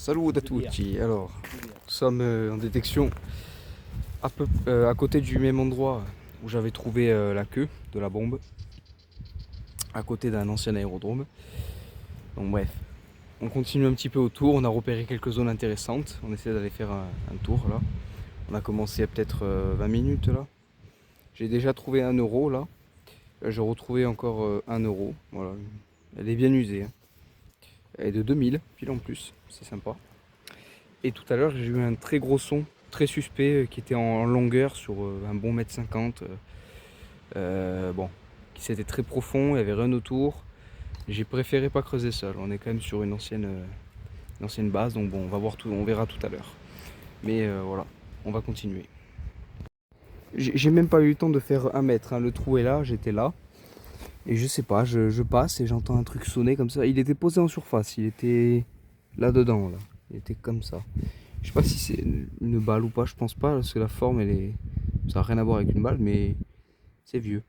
Salut à tutti. Alors, nous sommes en détection à côté du même endroit où j'avais trouvé la queue de la bombe, à côté d'un ancien aérodrome. Donc bref, on continue un petit peu autour, on a repéré quelques zones intéressantes, on essaie d'aller faire un tour là. On a commencé à peut-être 20 minutes là. J'ai déjà trouvé 1 € là. J'ai retrouvé encore 1 €. Voilà. Elle est bien usée, hein. Elle est de 2000 pile en plus, c'est sympa. Et tout à l'heure, j'ai eu un très gros son, très suspect, qui était en longueur sur un bon mètre 50. Bon, qui c'était très profond, il n'y avait rien autour. J'ai préféré pas creuser ça. On est quand même sur une ancienne base, donc bon, on va voir tout, on verra tout à l'heure. Mais voilà, on va continuer. J'ai même pas eu le temps de faire 1 mètre, hein. Le trou est là, j'étais là. Et je sais pas, je passe et j'entends un truc sonner comme ça. Il était posé en surface, il était là-dedans, là. Il était comme ça. Je sais pas si c'est une balle ou pas, je pense pas, parce que la forme, elle est... ça n'a rien à voir avec une balle, mais c'est vieux.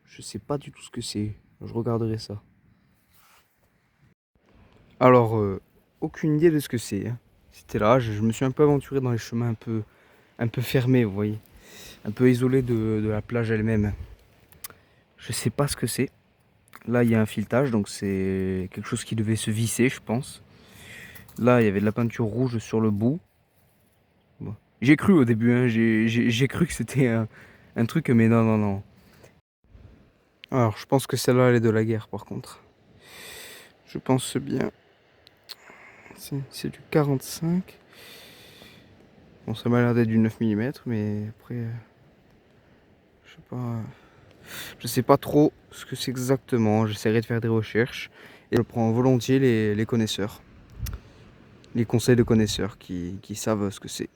Je sais pas du tout ce que c'est. Je regarderai ça. Alors, aucune idée de ce que c'est, hein. C'était là, je me suis un peu aventuré dans les chemins un peu fermés, vous voyez. Un peu isolés de la plage elle-même. Je sais pas ce que c'est. Là, il y a un filetage, donc c'est quelque chose qui devait se visser, je pense. Là, il y avait de la peinture rouge sur le bout. Bon. J'ai cru au début, hein, j'ai cru que c'était un truc, mais non, non, non. Alors, je pense que celle-là, elle est de la guerre, par contre. Je pense bien. C'est du 45. Bon, ça m'a l'air d'être du 9 mm, mais après, je sais pas. Je sais pas trop ce que c'est exactement. J'essaierai de faire des recherches. Et je prends volontiers les connaisseurs. Les conseils de connaisseurs qui savent ce que c'est.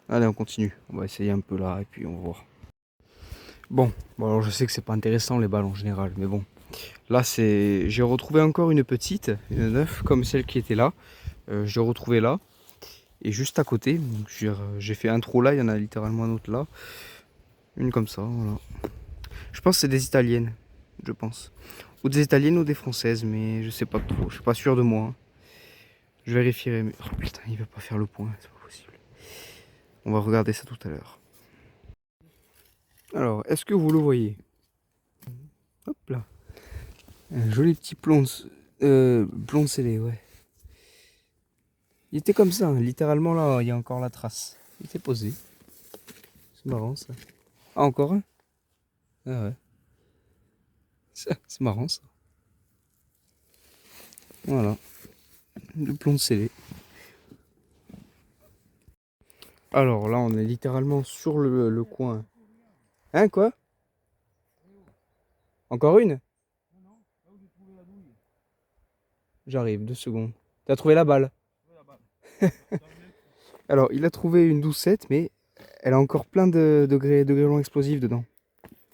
Allez, on continue. On va essayer un peu là, et puis on va voir. Bon, alors je sais que c'est pas intéressant les balles en général, mais bon. Là, j'ai retrouvé encore une petite, une neuve, comme celle qui était là. J'ai retrouvé là. Et juste à côté, j'ai fait un trou là, il y en a littéralement un autre là. Une comme ça, voilà. Je pense que c'est des italiennes, je pense. Ou des italiennes ou des françaises, mais je sais pas trop, je suis pas sûr de moi, hein. Je vérifierai, mais... Oh putain, il va pas faire le point, c'est pas possible. On va regarder ça tout à l'heure. Alors, est-ce que vous le voyez? Hop là. Un joli petit plomb, plomb scellé, ouais. Il était comme ça, hein, littéralement là, il y a encore la trace. Il était posé. C'est marrant ça. Ah, encore un? Ah ouais. C'est marrant ça. Voilà. Le plomb scellé. Alors là, on est littéralement sur le coin. Hein, quoi? Encore une? J'arrive, 2 secondes. T'as trouvé la balle? Alors, il a trouvé une doucette, mais elle a encore plein de grêlons explosifs dedans.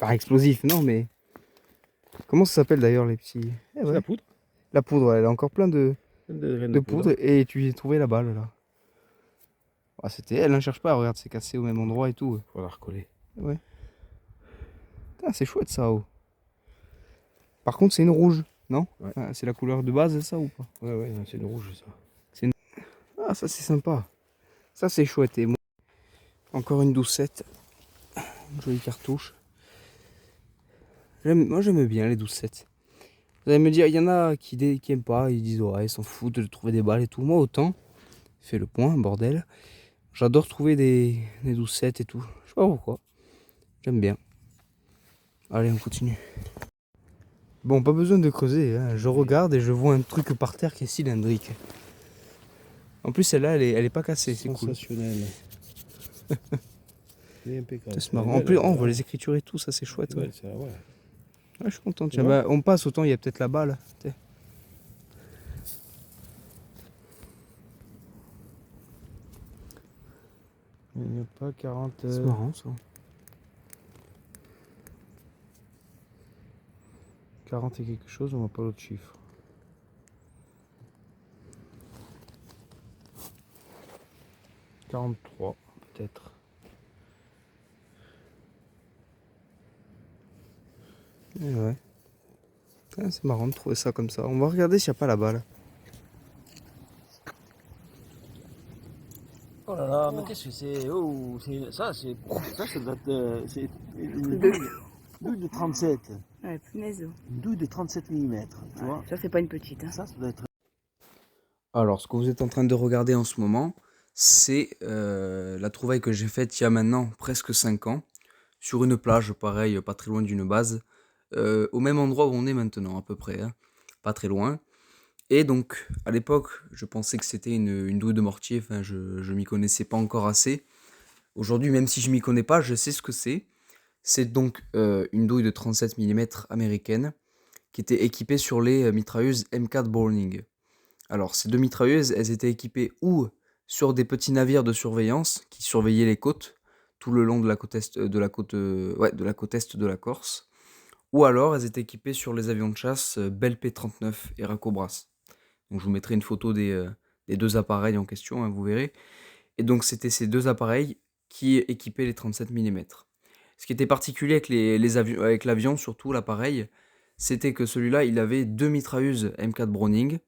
Enfin, explosifs, non, mais... Comment ça s'appelle d'ailleurs, les petits... Eh C'est ouais. la poudre. La poudre, ouais, elle a encore plein De de poudre, et tu y as trouvé la balle, là. Ah, c'était elle, hein, cherche pas, regarde, c'est cassé au même endroit et tout. Faut la recoller. Ouais. Putain, c'est chouette ça, oh. Par contre, c'est une rouge, non? Ouais. Ah, c'est la couleur de base, ça, ou pas? Ouais, ouais, c'est une rouge ça. Ah, ça, c'est sympa. Ça, c'est chouette. Et moi, encore une doucette. Une jolie cartouche. Moi, j'aime bien les doucettes. Vous allez me dire, il y en a qui aiment pas, ils disent, ouais, ils s'en foutent de trouver des balles et tout. Moi, autant, fais le point, bordel. J'adore trouver des doucettes et tout. Je sais pas pourquoi. J'aime bien. Allez, on continue. Bon, pas besoin de creuser, hein. Je regarde et je vois un truc par terre qui est cylindrique. En plus, celle-là, elle est pas cassée, c'est cool. Sensationnel. C'est impeccable. C'est marrant. En plus, on voit les écritures et tout, ça c'est chouette. Ouais. C'est ouais. Ouais, je suis content. Tiens, bah, on passe, autant il y a peut-être la balle. Tiens. Il n'y a pas 40. C'est marrant ça. 40 et quelque chose, on voit pas l'autre chiffre. 43 peut-être. Ouais. Ah, c'est marrant de trouver ça comme ça. On va regarder s'il n'y a pas la balle. Oh là là, mais qu'est-ce que c'est? Oh, ça doit être. C'est une douille de 37. Ouais, punaise. Une douille de 37 mm, tu vois? Ça, c'est pas une petite. Hein. Ça doit être. Alors, ce que vous êtes en train de regarder en ce moment, c'est la trouvaille que j'ai faite il y a maintenant presque 5 ans, sur une plage, pareil, pas très loin d'une base, au même endroit où on est maintenant, à peu près, hein, pas très loin. Et donc, à l'époque, je pensais que c'était une douille de mortier, enfin, je m'y connaissais pas encore assez. Aujourd'hui, même si je m'y connais pas, je sais ce que c'est. C'est donc une douille de 37 mm américaine, qui était équipée sur les mitrailleuses M4 Browning. Alors, ces deux mitrailleuses, elles étaient équipées ou sur des petits navires de surveillance qui surveillaient les côtes tout le long de la côte est de la côte, de la côte est de la Corse, ou alors elles étaient équipées sur les avions de chasse Bell P-39 et Racobras. Donc, je vous mettrai une photo des deux appareils en question, hein, vous verrez. Et donc, c'était ces deux appareils qui équipaient les 37 mm. Ce qui était particulier avec les avions, avec l'avion, surtout l'appareil, c'était que celui-là, il avait deux mitrailleuses M4 Browning.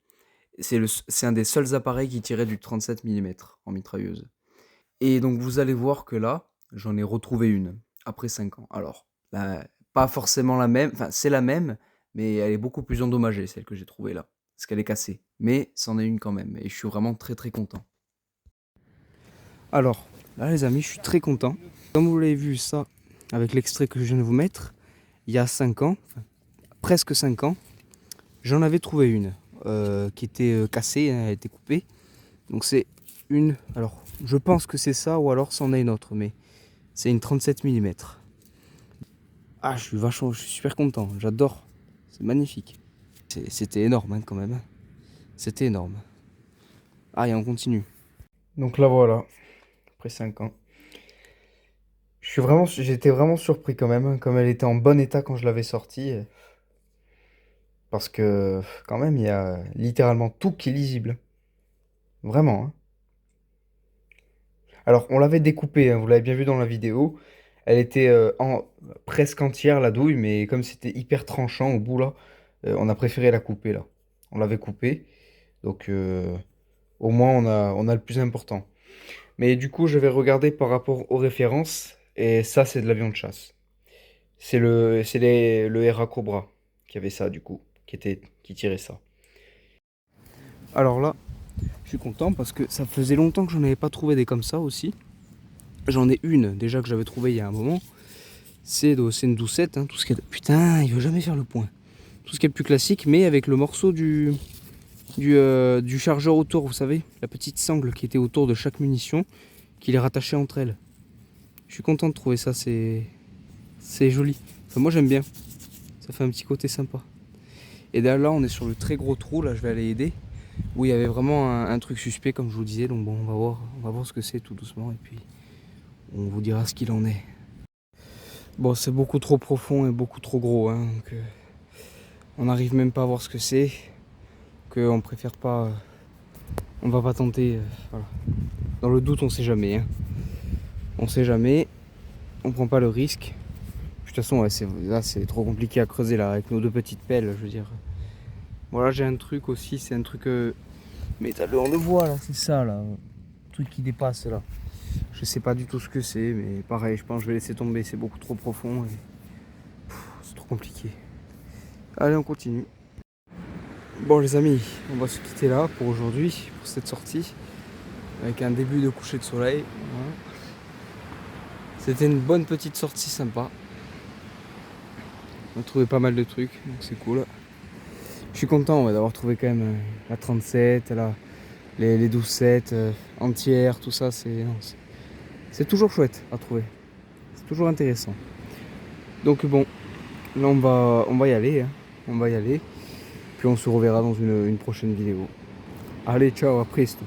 C'est un des seuls appareils qui tirait du 37 mm en mitrailleuse. Et donc vous allez voir que là, j'en ai retrouvé une, après 5 ans. Alors, pas forcément la même, enfin c'est la même, mais elle est beaucoup plus endommagée, celle que j'ai trouvée là. Parce qu'elle est cassée. Mais c'en est une quand même, et je suis vraiment très très content. Alors, là les amis, je suis très content. Comme vous l'avez vu ça, avec l'extrait que je viens de vous mettre, il y a 5 ans, enfin, presque 5 ans, j'en avais trouvé une. Qui était cassée, hein, elle était coupée. Donc c'est une, alors je pense que c'est ça ou alors c'en est une autre, mais c'est une 37 mm. Ah, je suis super content, j'adore, c'est magnifique. C'était énorme hein, quand même, hein. C'était énorme. Ah, et on continue. Donc là voilà, après 5 ans. J'étais vraiment surpris quand même, hein, comme elle était en bon état quand je l'avais sortie. Parce que quand même, il y a littéralement tout qui est lisible. Vraiment, hein. Alors, on l'avait découpée, hein, vous l'avez bien vu dans la vidéo. Elle était presque entière, la douille, mais comme c'était hyper tranchant au bout, là, on a préféré la couper, là. On l'avait coupée, donc au moins on a le plus important. Mais du coup, je vais regarder par rapport aux références, et ça, c'est de l'avion de chasse. Le Hera Cobra qui avait ça, du coup, qui tirait ça. Alors là, je suis content parce que ça faisait longtemps que j'en avais pas trouvé des comme ça aussi. J'en ai une déjà que j'avais trouvée il y a un moment. C'est une doucette, hein, tout ce qui est... Putain, il veut jamais faire le point. Tout ce qui est plus classique, mais avec le morceau du chargeur autour, vous savez, la petite sangle qui était autour de chaque munition, qui les rattachait entre elles. Je suis content de trouver ça, c'est joli. Enfin, moi j'aime bien. Ça fait un petit côté sympa. Et là, on est sur le très gros trou, là je vais aller aider, où il y avait vraiment un truc suspect comme je vous disais. Donc bon, on va voir ce que c'est tout doucement et puis on vous dira ce qu'il en est. Bon, c'est beaucoup trop profond et beaucoup trop gros, hein, donc on n'arrive même pas à voir ce que c'est, qu'on préfère pas, on va pas tenter, voilà. Dans le doute, on sait jamais, hein. On sait jamais, on prend pas le risque. De toute façon, ouais, là c'est trop compliqué à creuser là, avec nos deux petites pelles, je veux dire. Voilà, j'ai un truc aussi, c'est un truc métalleux, on le voit là, c'est ça là, le truc qui dépasse là. Je sais pas du tout ce que c'est, mais pareil, je pense que je vais laisser tomber, c'est beaucoup trop profond et c'est trop compliqué. Allez, on continue. Bon les amis, on va se quitter là pour aujourd'hui, pour cette sortie, avec un début de coucher de soleil. Voilà. C'était une bonne petite sortie sympa. On a trouvé pas mal de trucs, donc c'est cool. Je suis content d'avoir trouvé quand même la 37, les 12-7 entières, tout ça, c'est toujours chouette à trouver. C'est toujours intéressant. Donc bon, là on va y aller, hein. On va y aller. Puis on se reverra dans une prochaine vidéo. Allez, ciao, à presto.